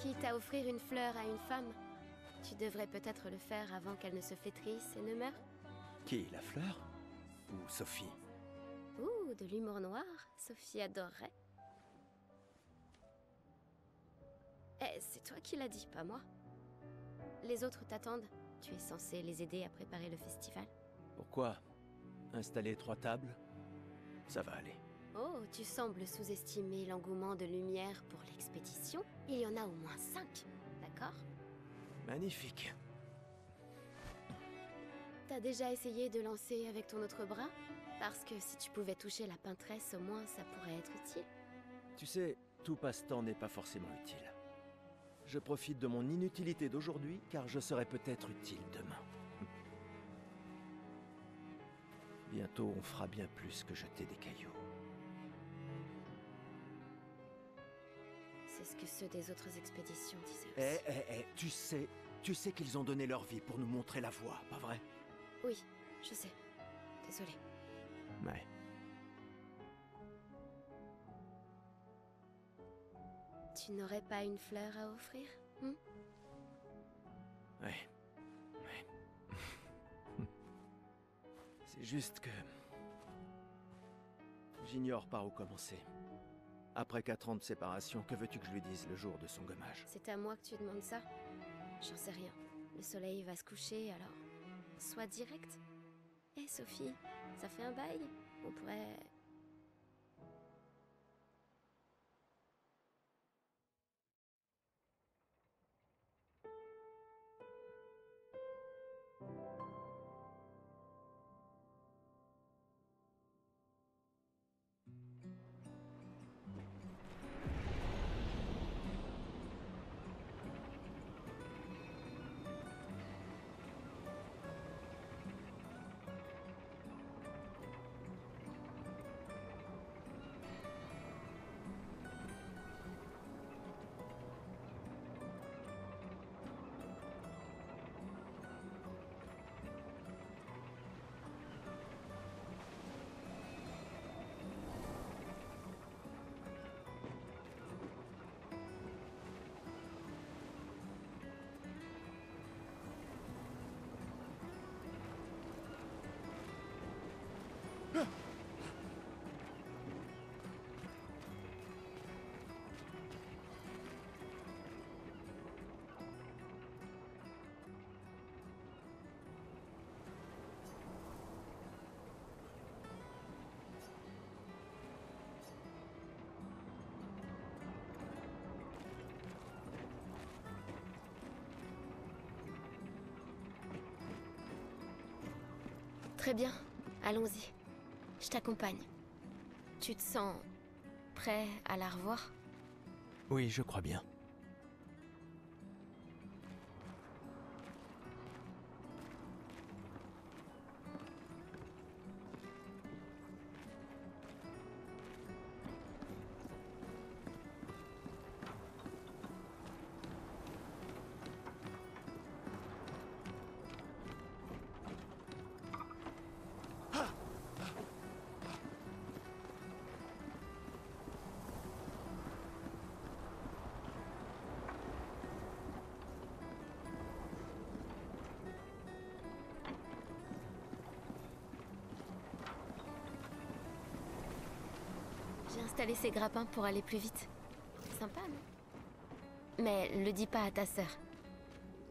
Quitte à offrir une fleur à une femme, tu devrais peut-être le faire avant qu'elle ne se flétrisse et ne meure. Qui, la fleur? Ou Sophie? Ouh, de l'humour noir, Sophie adorerait. Eh, c'est toi qui l'as dit, pas moi. Les autres t'attendent. Tu es censé les aider à préparer le festival. Pourquoi? Installer 3 tables? Ça va aller. Oh, tu sembles sous-estimer l'engouement de Lumière pour l'expédition. Il y en a au moins 5, d'accord? Magnifique. T'as déjà essayé de lancer avec ton autre bras? Parce que si tu pouvais toucher la peintresse, au moins ça pourrait être utile. Tu sais, tout passe-temps n'est pas forcément utile. Je profite de mon inutilité d'aujourd'hui, car je serai peut-être utile demain. Bientôt, on fera bien plus que jeter des cailloux. C'est ce que ceux des autres expéditions disaient aussi. Tu sais qu'ils ont donné leur vie pour nous montrer la voie, pas vrai? Oui, je sais. Désolée. Ouais. Tu n'aurais pas une fleur à offrir, Ouais. C'est juste que... j'ignore par où commencer. Après 4 ans de séparation, que veux-tu que je lui dise le jour de son gommage? C'est à moi que tu demandes ça? J'en sais rien. Le soleil va se coucher, alors... Sois direct. Hé, Sophie, ça fait un bail? On pourrait... Très bien, allons-y. Je t'accompagne. Tu te sens... prêt à la revoir? Oui, je crois bien. J'ai installé ces grappins pour aller plus vite. Sympa, non? Mais le dis pas à ta sœur.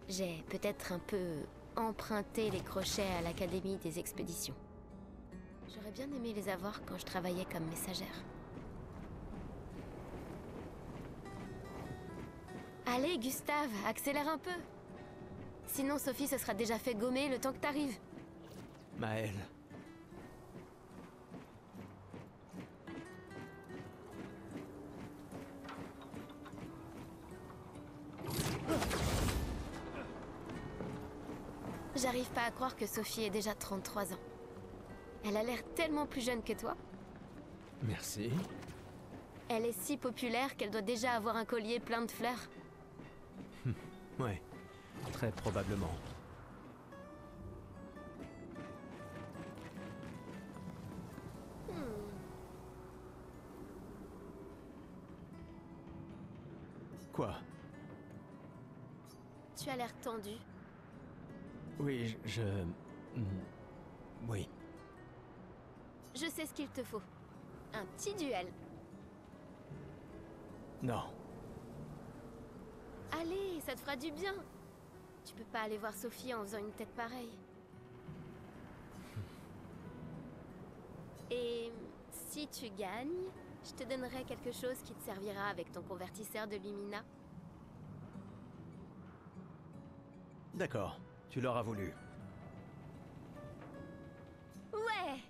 J'ai peut-être un peu emprunté les crochets à l'Académie des expéditions. J'aurais bien aimé les avoir quand je travaillais comme messagère. Allez, Gustave, accélère un peu. Sinon, Sophie se sera déjà fait gommer le temps que t'arrives. Maëlle. J'arrive pas à croire que Sophie ait déjà 33 ans. Elle a l'air tellement plus jeune que toi. Merci. Elle est si populaire qu'elle doit déjà avoir un collier plein de fleurs. Ouais, très probablement. Quoi? t'as l'air tendu. Oui, oui. Je sais ce qu'il te faut. Un petit duel. Non. Allez, ça te fera du bien. Tu peux pas aller voir Sophie en faisant une tête pareille. Et si tu gagnes, je te donnerai quelque chose qui te servira avec ton convertisseur de Lumina. D'accord, tu l'auras voulu. Ouais!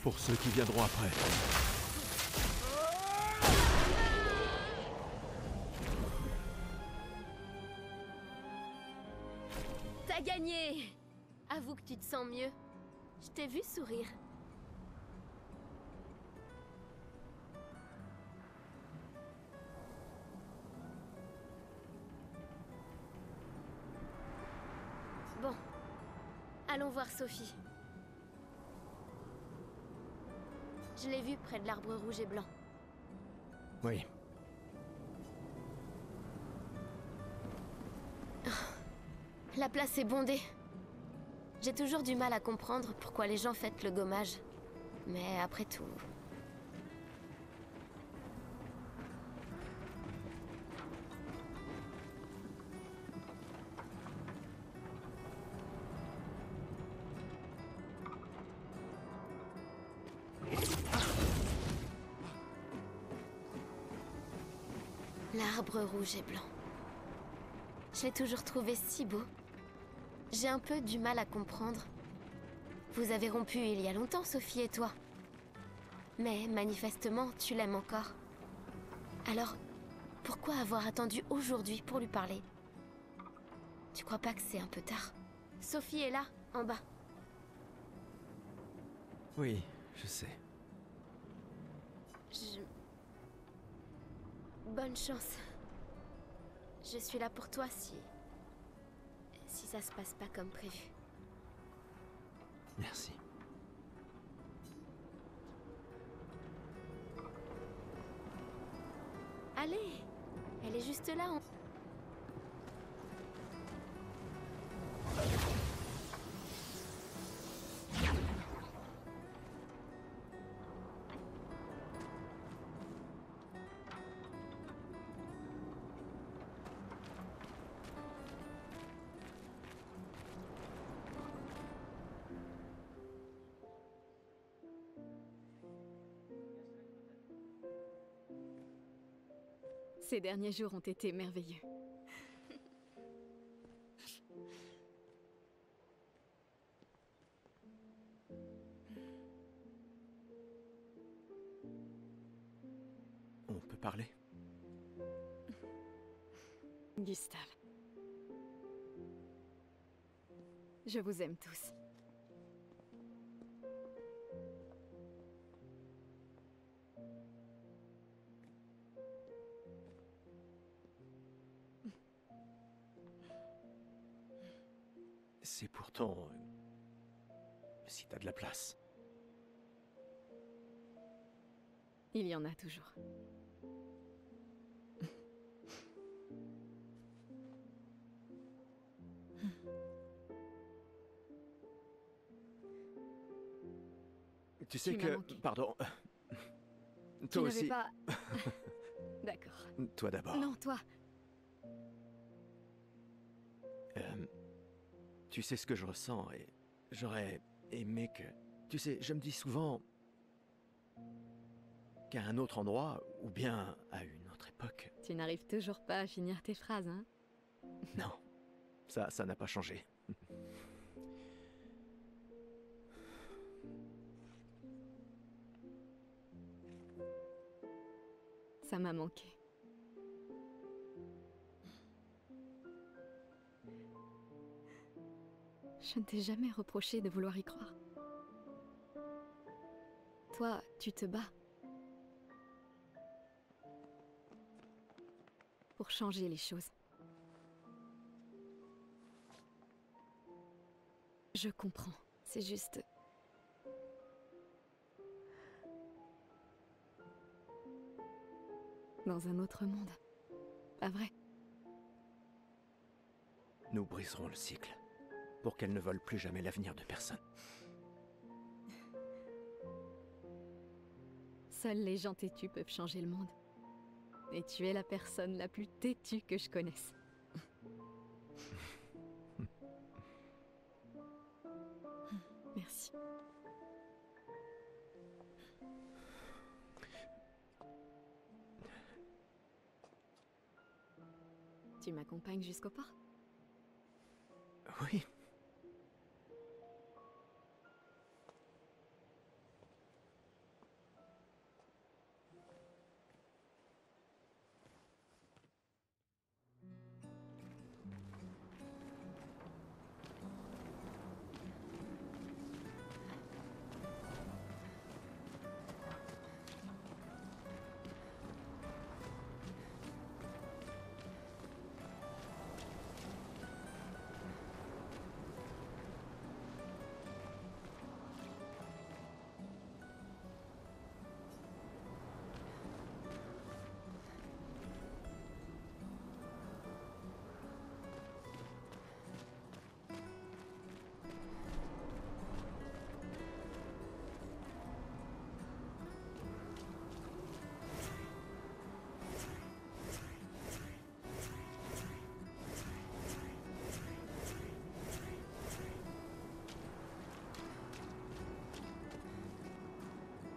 Pour ceux qui viendront après. T'as gagné! Avoue que tu te sens mieux. Je t'ai vu sourire. Bon. Allons voir Sophie. Je l'ai vue près de l'arbre rouge et blanc. Oui. La place est bondée. J'ai toujours du mal à comprendre pourquoi les gens fêtent le gommage. Mais après tout... L'arbre rouge et blanc. Je l'ai toujours trouvé si beau. J'ai un peu du mal à comprendre. Vous avez rompu il y a longtemps, Sophie et toi. Mais manifestement, tu l'aimes encore. Alors, pourquoi avoir attendu aujourd'hui pour lui parler? Tu crois pas que c'est un peu tard? Sophie est là, en bas. Oui, je sais. Bonne chance. Je suis là pour toi si ça se passe pas comme prévu. Merci. Allez, elle est juste là. Ces derniers jours ont été merveilleux. On peut parler? Gustave. Je vous aime tous. C'est pourtant... si t'as de la place. Il y en a toujours. Tu sais Tu m'as que... manqué. Pardon. Tu Toi n'avais aussi. pas... D'accord. Toi d'abord. Non, toi. Tu sais ce que je ressens et j'aurais aimé que... Tu sais, je me dis souvent qu'à un autre endroit, ou bien à une autre époque... Tu n'arrives toujours pas à finir tes phrases, hein? Non, ça n'a pas changé. Ça m'a manqué. Je ne t'ai jamais reproché de vouloir y croire. Toi, tu te bats. Pour changer les choses. Je comprends. C'est juste... dans un autre monde. Pas vrai? Nous briserons le cycle, pour qu'elle ne vole plus jamais l'avenir de personne. Seuls les gens têtus peuvent changer le monde. Et tu es la personne la plus têtue que je connaisse. Merci. Tu m'accompagnes jusqu'au port? Oui.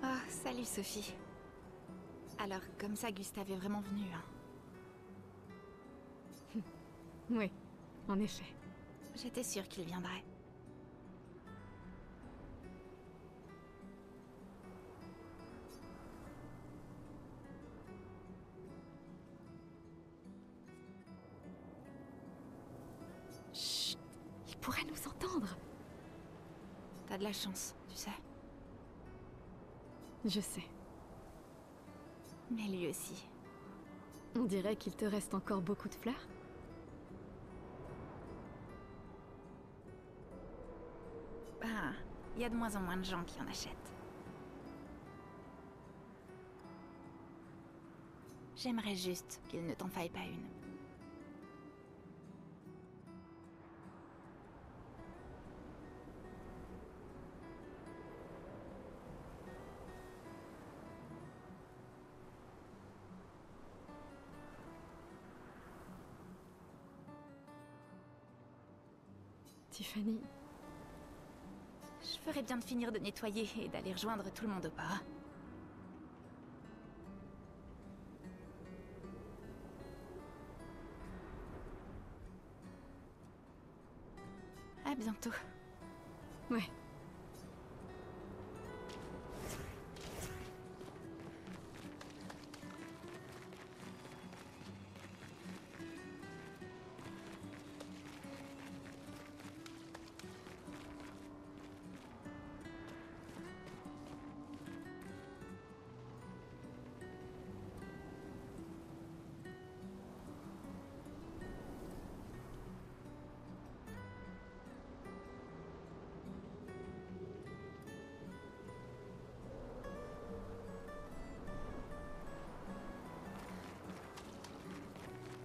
Ah, salut Sophie. Alors, comme ça, Gustave est vraiment venu, hein. Oui, en effet. J'étais sûre qu'il viendrait. pourrait nous entendre. T'as de la chance, tu sais. Je sais. Mais lui aussi. On dirait qu'il te reste encore beaucoup de fleurs. Ben, il y a de moins en moins de gens qui en achètent. J'aimerais juste qu'il ne t'en faille pas une. Tiffany, Je ferais bien de finir de nettoyer et d'aller rejoindre tout le monde au pas. À bientôt. ouais.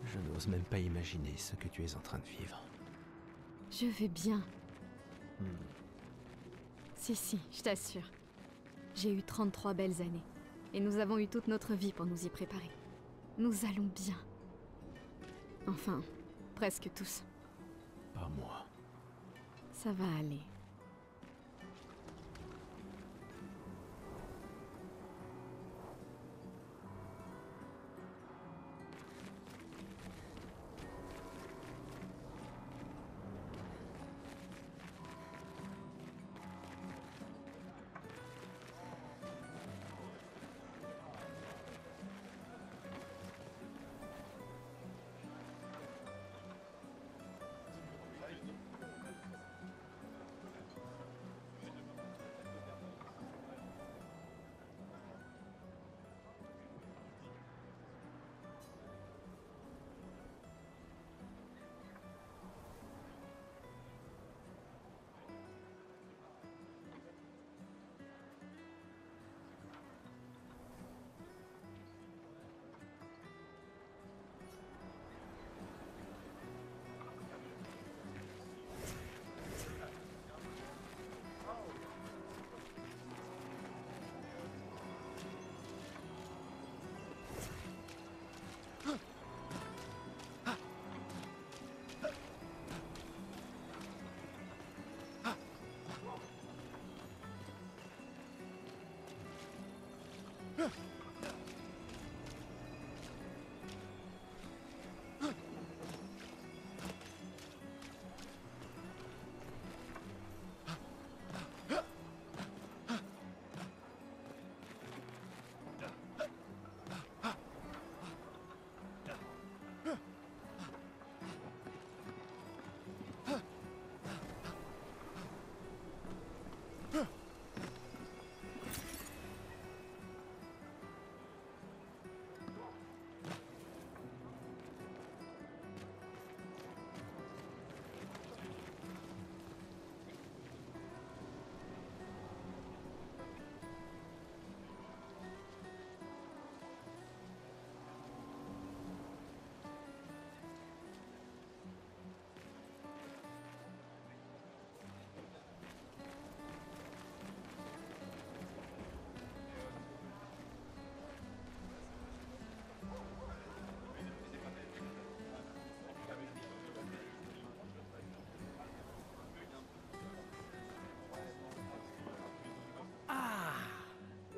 Je n'ose même pas imaginer ce que tu es en train de vivre. Je vais bien. Hmm. Si, je t'assure. J'ai eu 33 belles années. Et nous avons eu toute notre vie pour nous y préparer. Nous allons bien. Enfin, presque tous. Pas moi. Ça va aller.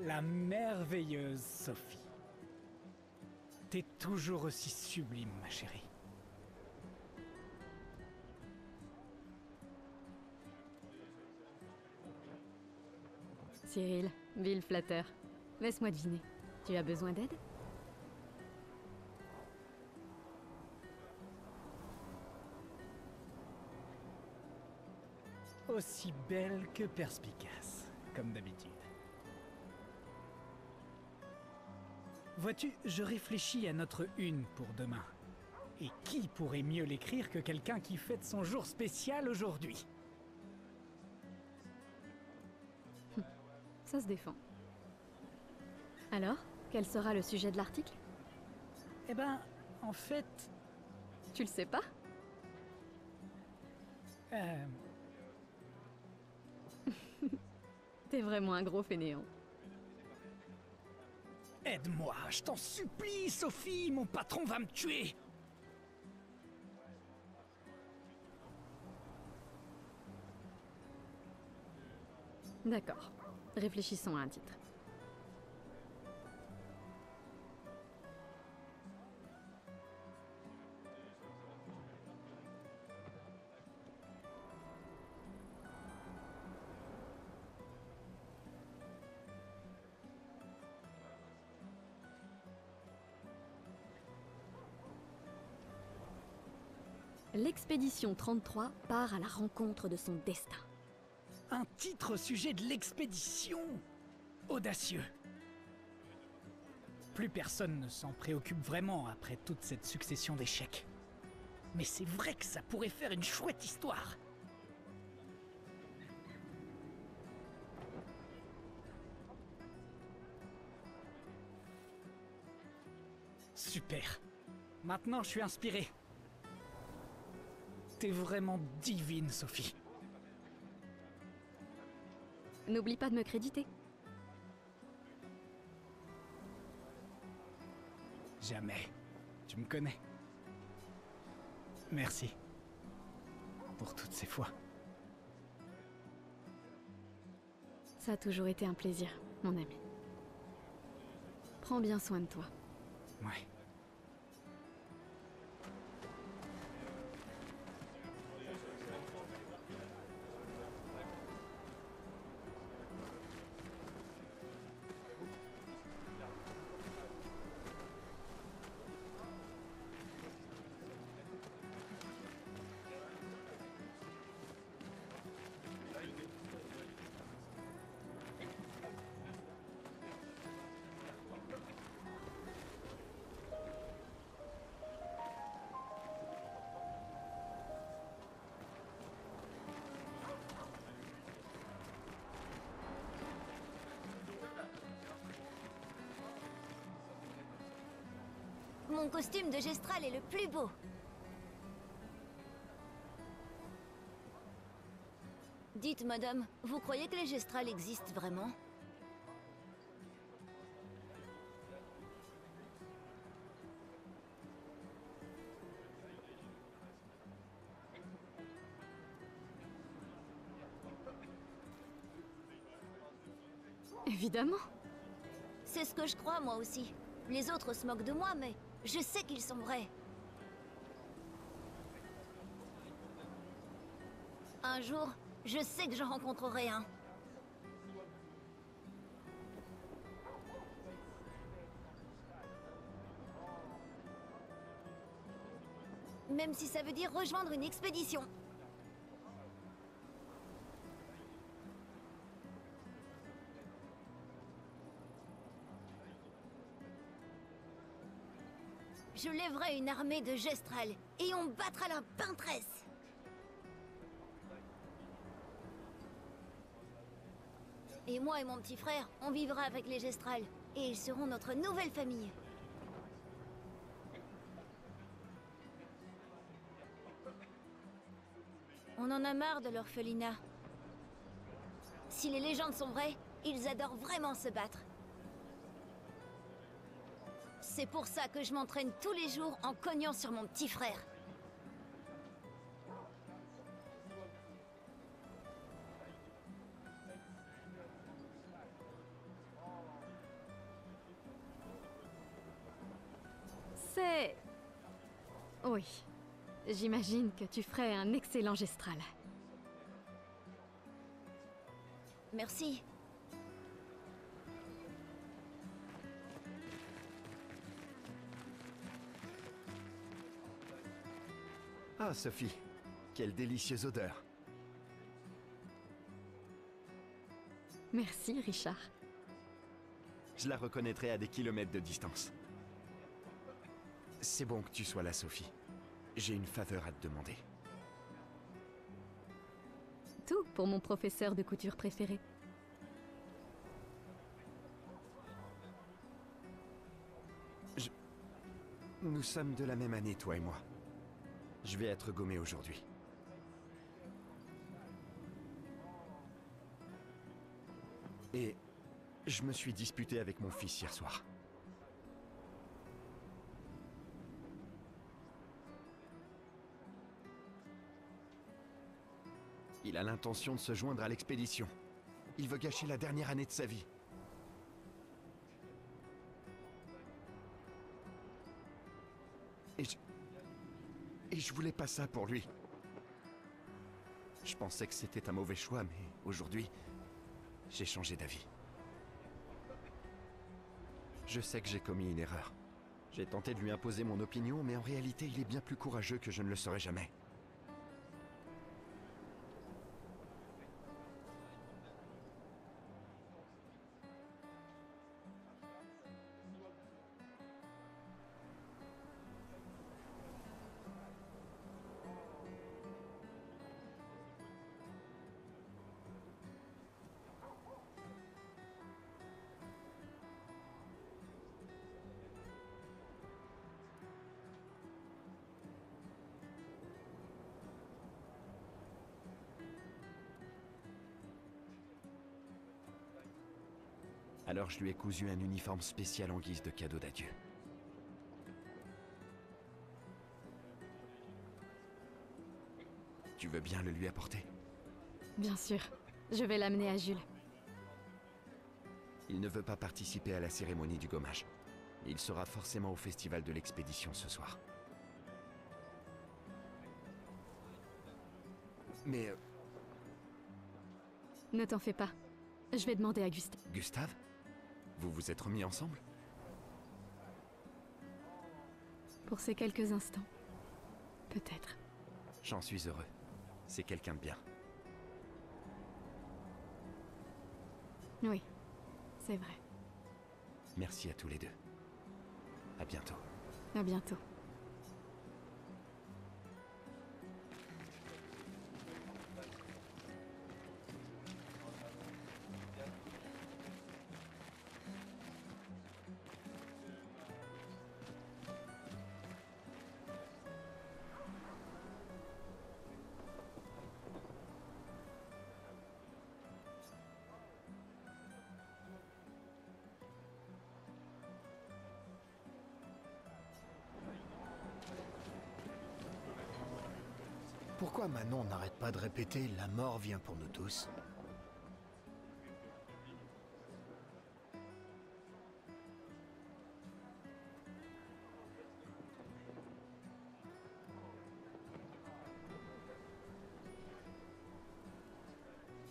La merveilleuse Sophie. T'es toujours aussi sublime, ma chérie. Cyril, vil flatteur. Laisse-moi deviner. Tu as besoin d'aide? Aussi belle que perspicace, comme d'habitude. Vois-tu, je réfléchis à notre une pour demain. Et qui pourrait mieux l'écrire que quelqu'un qui fête son jour spécial aujourd'hui? Ça se défend. Alors, quel sera le sujet de l'article? Eh ben, en fait... Tu le sais pas? T'es vraiment un gros fainéant. Aide-moi, je t'en supplie, Sophie, mon patron va me tuer. D'accord. Réfléchissons à un titre. L'expédition 33 part à la rencontre de son destin. Un titre au sujet de l'expédition. Audacieux. Plus personne ne s'en préoccupe vraiment après toute cette succession d'échecs. Mais c'est vrai que ça pourrait faire une chouette histoire. Super. Maintenant, je suis inspiré. T'es vraiment divine, Sophie. N'oublie pas de me créditer. Jamais. Tu me connais. Merci. Pour toutes ces fois. Ça a toujours été un plaisir, mon ami. Prends bien soin de toi. Ouais. Mon costume de Gestral est le plus beau. Dites, madame, vous croyez que les Gestral existent vraiment? Évidemment. C'est ce que je crois, moi aussi. Les autres se moquent de moi, mais je sais qu'ils sont vrais. Un jour, je sais que j'en rencontrerai un. Même si ça veut dire rejoindre une expédition. Je lèverai une armée de Gestral et on battra la peintresse. Et moi et mon petit frère, on vivra avec les Gestral et ils seront notre nouvelle famille. On en a marre de l'orphelinat. Si les légendes sont vraies, ils adorent vraiment se battre. C'est pour ça que je m'entraîne tous les jours en cognant sur mon petit frère. C'est... Oui. J'imagine que tu ferais un excellent Gestral. Merci. Ah, Sophie, quelle délicieuse odeur. Merci, Richard. Je la reconnaîtrai à des kilomètres de distance. C'est bon que tu sois là, Sophie. J'ai une faveur à te demander. Tout pour mon professeur de couture préféré. Nous sommes de la même année, toi et moi. Je vais être gommé aujourd'hui. Et je me suis disputé avec mon fils hier soir. Il a l'intention de se joindre à l'expédition. Il veut gâcher la dernière année de sa vie. Et je voulais pas ça pour lui. Je pensais que c'était un mauvais choix, mais aujourd'hui, j'ai changé d'avis. Je sais que j'ai commis une erreur. J'ai tenté de lui imposer mon opinion, mais en réalité, il est bien plus courageux que je ne le serai jamais. Alors je lui ai cousu un uniforme spécial en guise de cadeau d'adieu. Tu veux bien le lui apporter? Bien sûr. Je vais l'amener à Jules. Il ne veut pas participer à la cérémonie du gommage. Il sera forcément au festival de l'expédition ce soir. Mais... Ne t'en fais pas. Je vais demander à Gustave. Gustave? Vous vous êtes remis ensemble? Pour ces quelques instants. Peut-être. J'en suis heureux. C'est quelqu'un de bien. Oui, c'est vrai. Merci à tous les deux. À bientôt. À bientôt. Pourquoi Manon n'arrête pas de répéter « La mort vient pour nous tous » ?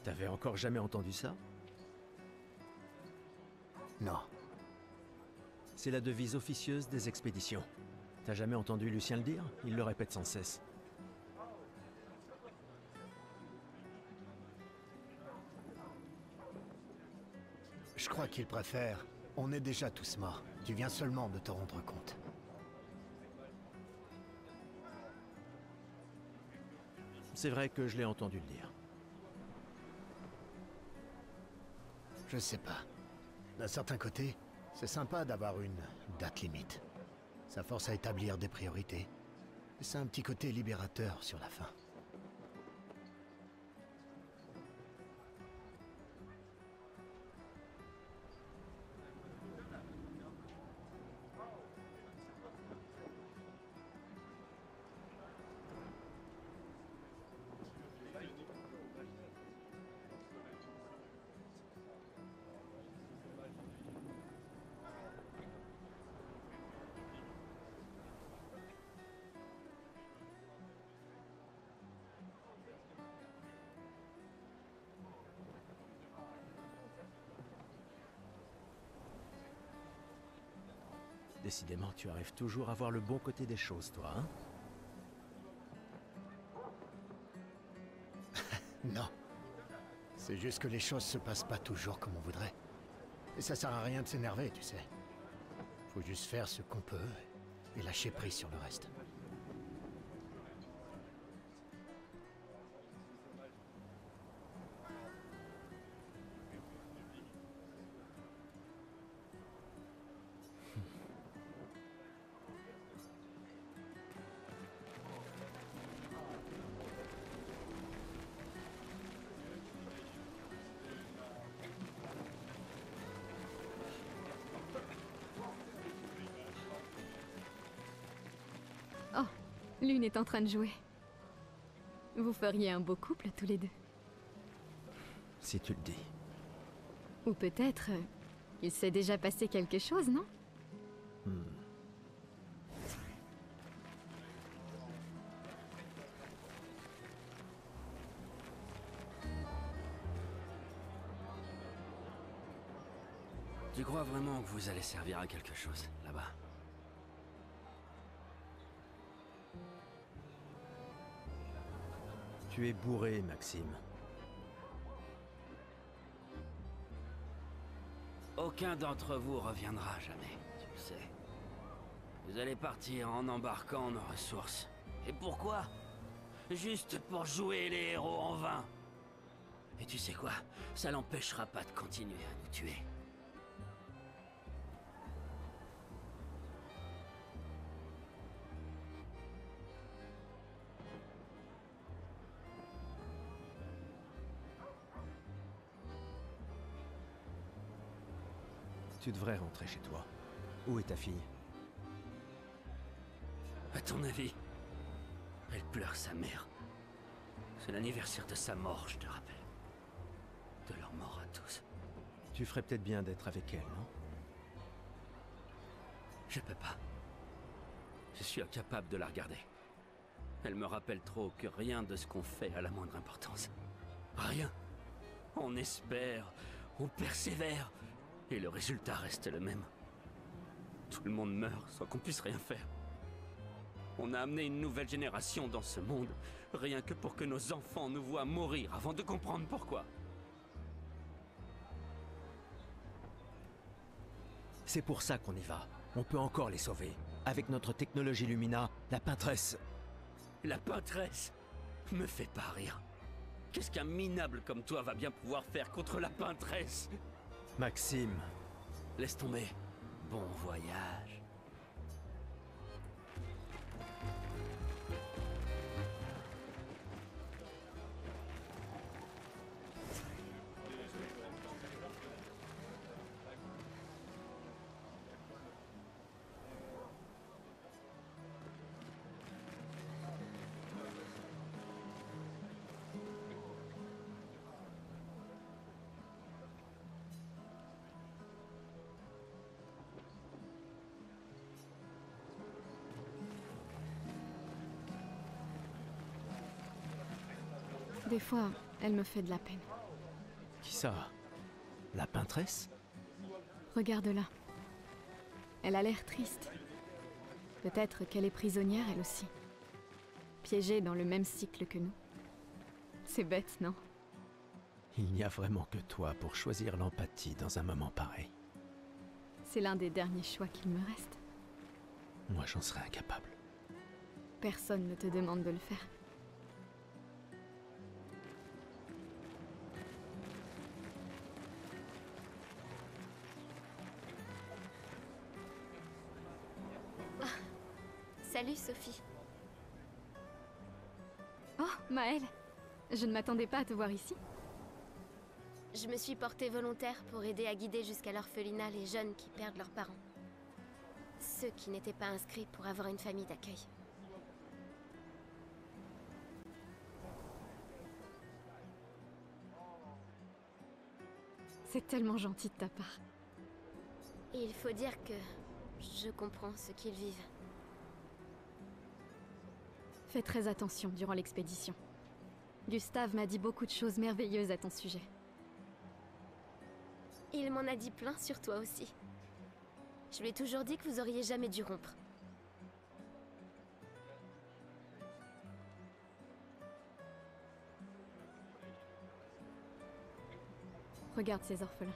T'avais encore jamais entendu ça? Non. C'est la devise officieuse des expéditions. T'as jamais entendu Lucien le dire? Il le répète sans cesse. Je crois qu'il préfère « On est déjà tous morts. Tu viens seulement de te rendre compte. » C'est vrai que je l'ai entendu le dire. Je sais pas. D'un certain côté, c'est sympa d'avoir une date limite. Ça force à établir des priorités. Et c'est un petit côté libérateur sur la fin. Décidément, tu arrives toujours à voir le bon côté des choses, toi, hein? Non. C'est juste que les choses se passent pas toujours comme on voudrait. Et ça sert à rien de s'énerver, tu sais. Faut juste faire ce qu'on peut et lâcher prise sur le reste. Oh, Lune est en train de jouer. Vous feriez un beau couple tous les deux. Si tu le dis. Ou peut-être, il s'est déjà passé quelque chose, non? Tu crois vraiment que vous allez servir à quelque chose, là-bas? Tu es bourré, Maxime. Aucun d'entre vous reviendra jamais, tu le sais. Vous allez partir en embarquant nos ressources. Et pourquoi? Juste pour jouer les héros en vain. Et tu sais quoi? Ça l'empêchera pas de continuer à nous tuer. Tu devrais rentrer chez toi. Où est ta fille? À ton avis, elle pleure sa mère. C'est l'anniversaire de sa mort, je te rappelle. De leur mort à tous. Tu ferais peut-être bien d'être avec elle, non? Je peux pas. Je suis incapable de la regarder. Elle me rappelle trop que rien de ce qu'on fait a la moindre importance. Rien. On espère, on persévère, et le résultat reste le même. Tout le monde meurt sans qu'on puisse rien faire. On a amené une nouvelle génération dans ce monde, rien que pour que nos enfants nous voient mourir avant de comprendre pourquoi. C'est pour ça qu'on y va. On peut encore les sauver. Avec notre technologie Lumina, la peintresse... La peintresse me fait pas rire. Qu'est-ce qu'un minable comme toi va bien pouvoir faire contre la peintresse? Maxime... Laisse tomber. Bon voyage. Des fois, elle me fait de la peine. Qui ça? La peintresse? Regarde-la. Elle a l'air triste. Peut-être qu'elle est prisonnière, elle aussi. Piégée dans le même cycle que nous. C'est bête, non? Il n'y a vraiment que toi pour choisir l'empathie dans un moment pareil. C'est l'un des derniers choix qu'il me reste. Moi, j'en serais incapable. Personne ne te demande de le faire. Salut Sophie. Oh, Maëlle! Je ne m'attendais pas à te voir ici. Je me suis portée volontaire pour aider à guider jusqu'à l'orphelinat les jeunes qui perdent leurs parents. Ceux qui n'étaient pas inscrits pour avoir une famille d'accueil. C'est tellement gentil de ta part. Et il faut dire que je comprends ce qu'ils vivent. Fais très attention durant l'expédition. Gustave m'a dit beaucoup de choses merveilleuses à ton sujet. Il m'en a dit plein sur toi aussi. Je lui ai toujours dit que vous auriez jamais dû rompre. Regarde ces orphelins.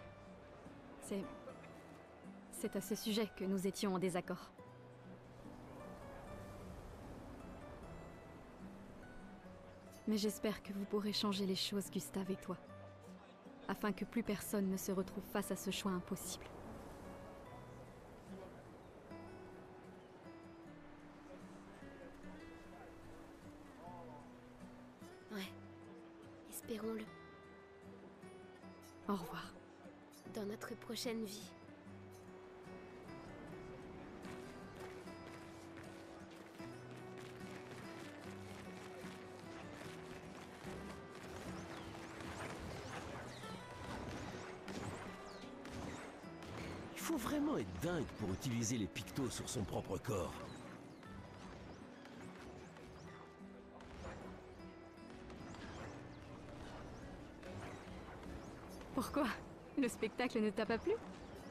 C'est à ce sujet que nous étions en désaccord. Mais j'espère que vous pourrez changer les choses, Gustave et toi. Afin que plus personne ne se retrouve face à ce choix impossible. Ouais. Espérons-le. Au revoir. Dans notre prochaine vie. Il faut vraiment être dingue pour utiliser les pictos sur son propre corps. Pourquoi? Le spectacle ne t'a pas plu?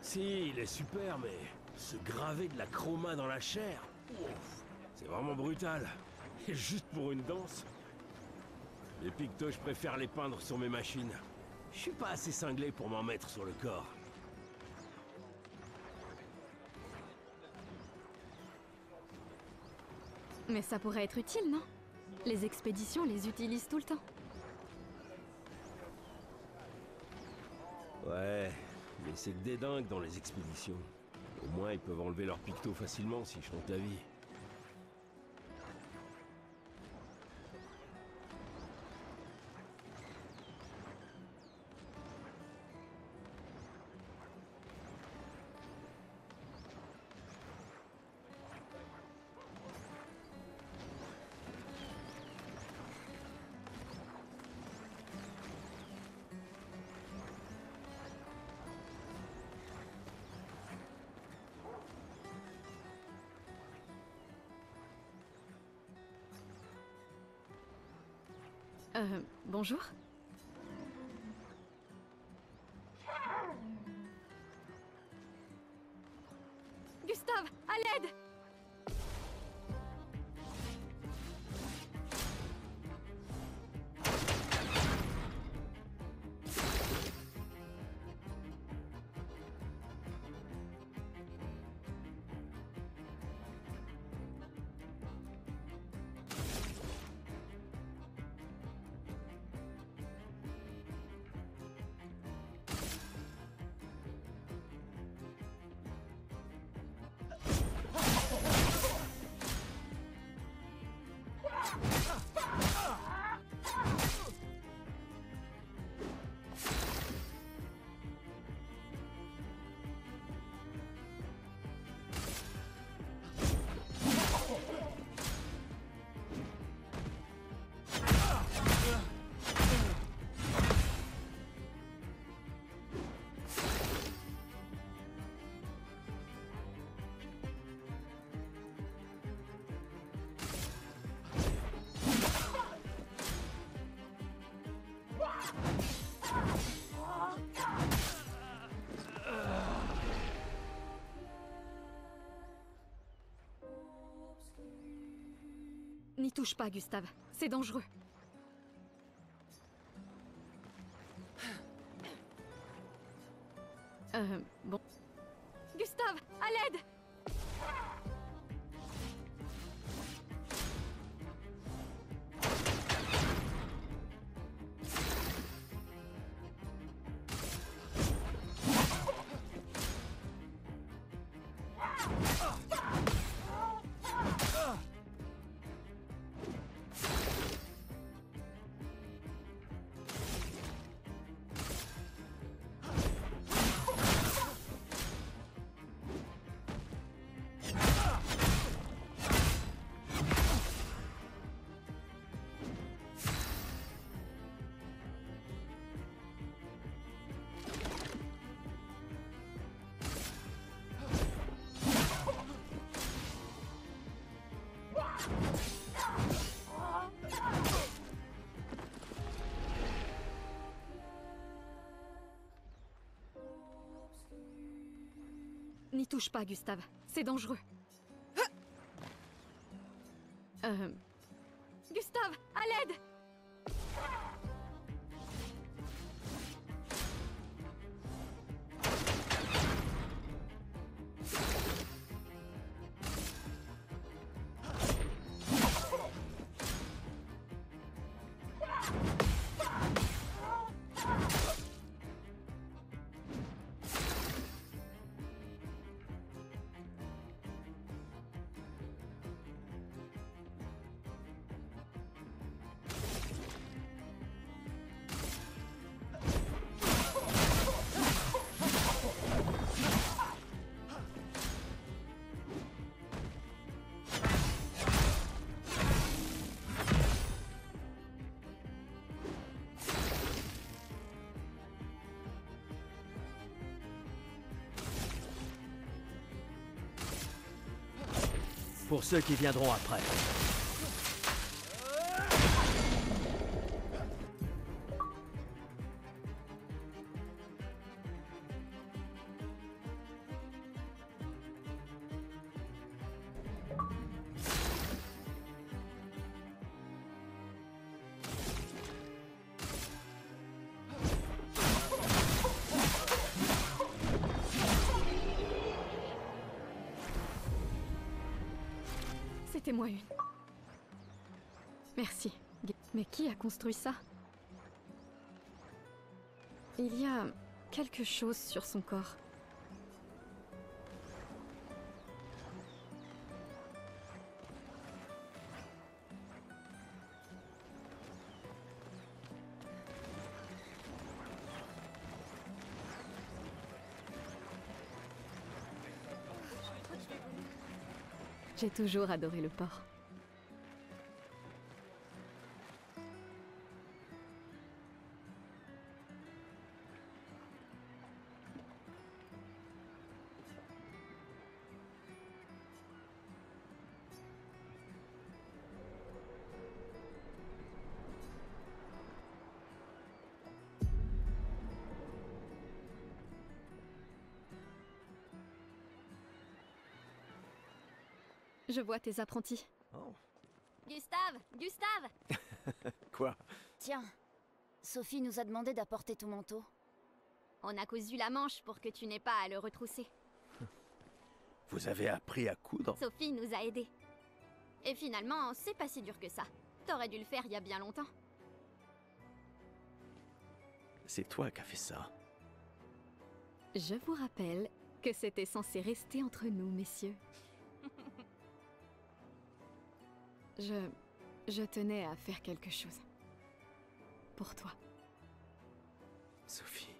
Si, il est super, mais se graver de la chroma dans la chair, ouf, c'est vraiment brutal. Et juste pour une danse. Les pictos, je préfère les peindre sur mes machines. Je suis pas assez cinglé pour m'en mettre sur le corps. Mais ça pourrait être utile, non? Les expéditions les utilisent tout le temps. Ouais, mais c'est que des dingues dans les expéditions. Au moins, ils peuvent enlever leurs pictos facilement s'ils chantent la vie. Bonjour? Gustave, à l'aide! N'y touche pas, Gustave. C'est dangereux. Bon. Gustave, à l'aide! N'y touche pas, Gustave. C'est dangereux. Gustave, à l'aide! Pour ceux qui viendront après. C'était moi une. Merci. Mais qui a construit ça? Il y a quelque chose sur son corps. J'ai toujours adoré le port. Je vois tes apprentis. Oh. Gustave! Gustave! Quoi? Tiens, Sophie nous a demandé d'apporter ton manteau. On a cousu la manche pour que tu n'aies pas à le retrousser. Vous avez appris à coudre? Sophie nous a aidés. Et finalement, c'est pas si dur que ça. T'aurais dû le faire il y a bien longtemps. C'est toi qui as fait ça. Je vous rappelle que c'était censé rester entre nous, messieurs. Je tenais à faire quelque chose. Pour toi. Sophie.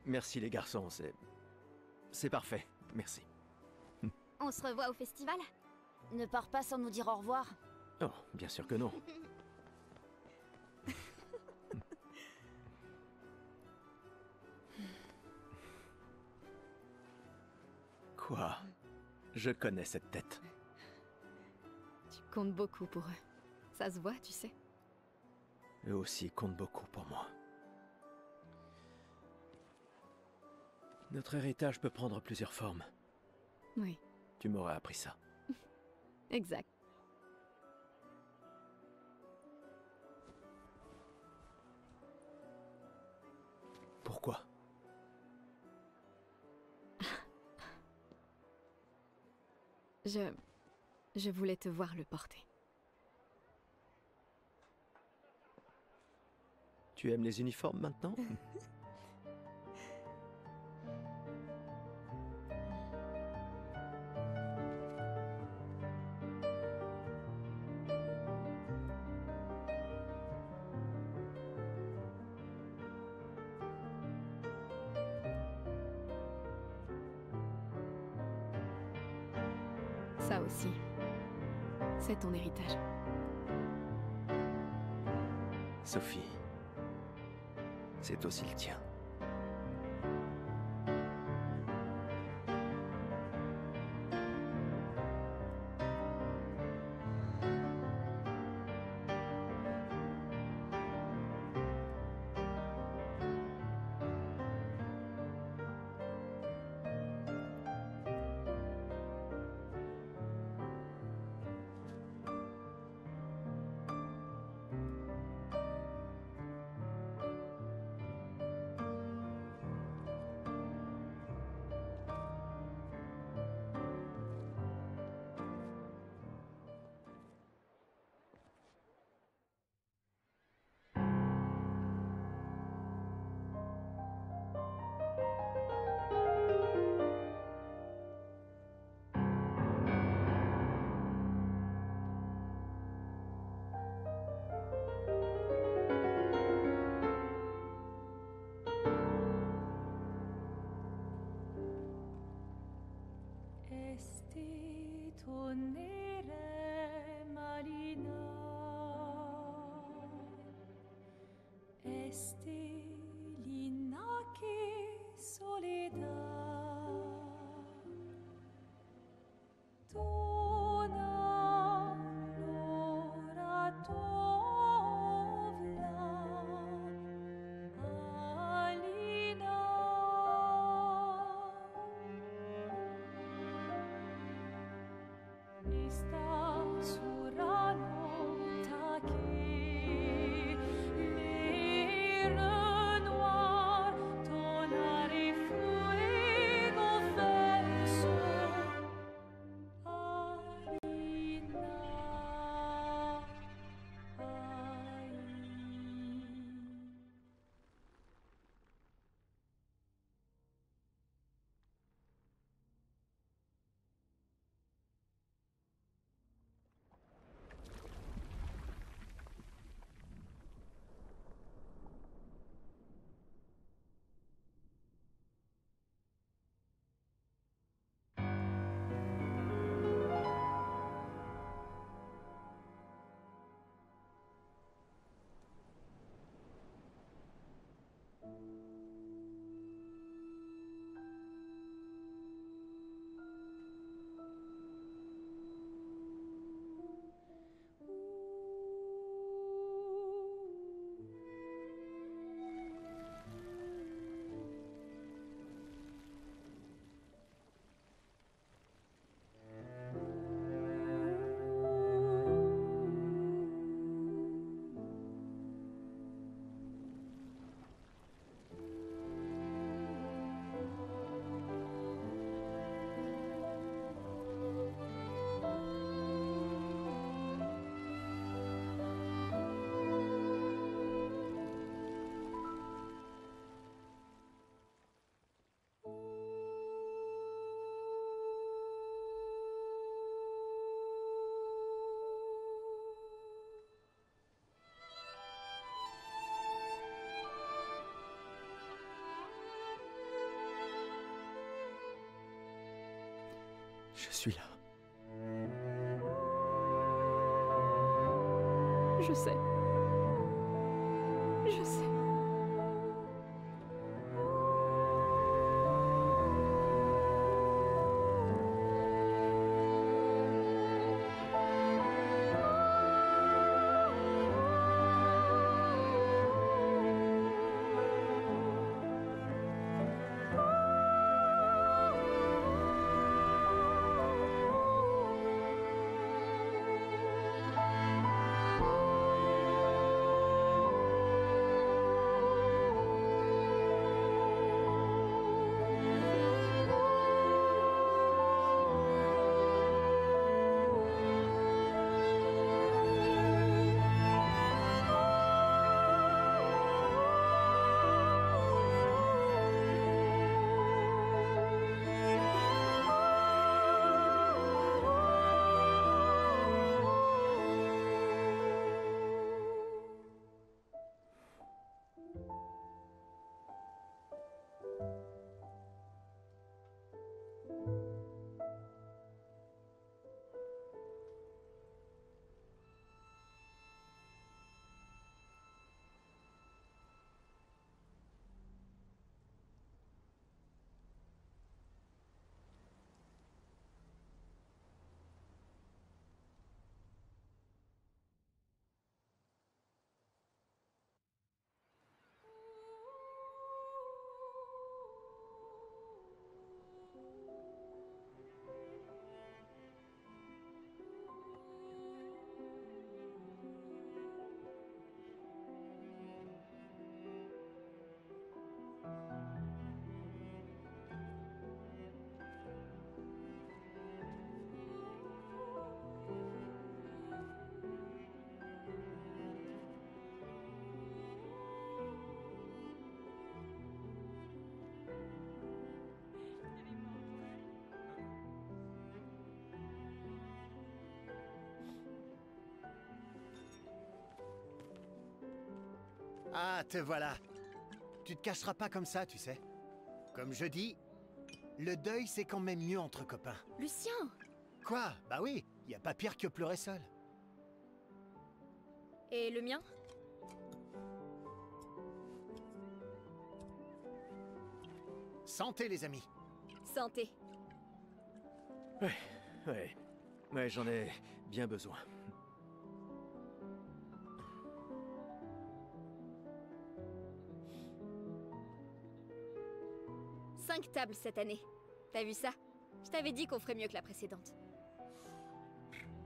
Merci les garçons, c'est parfait, merci. On se revoit au festival? Ne pars pas sans nous dire au revoir. Oh, bien sûr que non. Quoi? Je connais cette tête. Tu comptes beaucoup pour eux. Ça se voit, tu sais. Eux aussi comptent beaucoup pour moi. Notre héritage peut prendre plusieurs formes. Oui, Tu m'aurais appris ça. exact. Pourquoi? Je voulais te voir le porter. Tu aimes les uniformes maintenant? Ça aussi, c'est ton héritage. Sophie, c'est aussi le tien. Tu Je suis là. Je sais. Je sais. Ah, te voilà. Tu te cacheras pas comme ça, tu sais. Comme je dis, le deuil c'est quand même mieux entre copains. Lucien! Quoi? Bah oui, y a pas pire que pleurer seul. Et le mien? Santé les amis. Santé. Ouais, j'en ai bien besoin. Cinq tables cette année. T'as vu ça? Je t'avais dit qu'on ferait mieux que la précédente.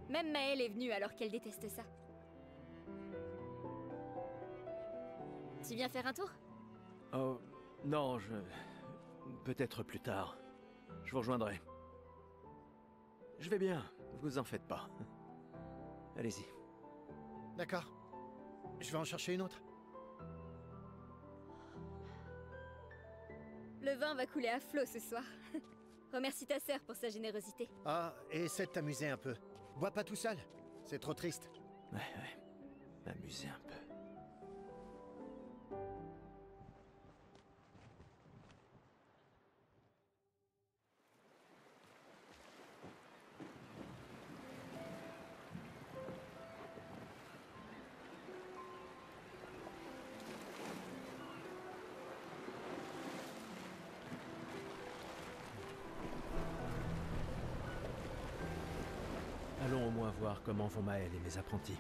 Même Maëlle est venue alors qu'elle déteste ça. Tu viens faire un tour? Oh, non, peut-être plus tard. Je vous rejoindrai. Je vais bien, vous en faites pas. Allez-y. D'accord. Je vais en chercher une autre. Le vin va couler à flot ce soir. Remercie ta sœur pour sa générosité. Ah, et essaie de t'amuser un peu. Bois pas tout seul, c'est trop triste. Ouais. M'amuser un peu. Allons au moins voir comment vont Maëlle et mes apprentis.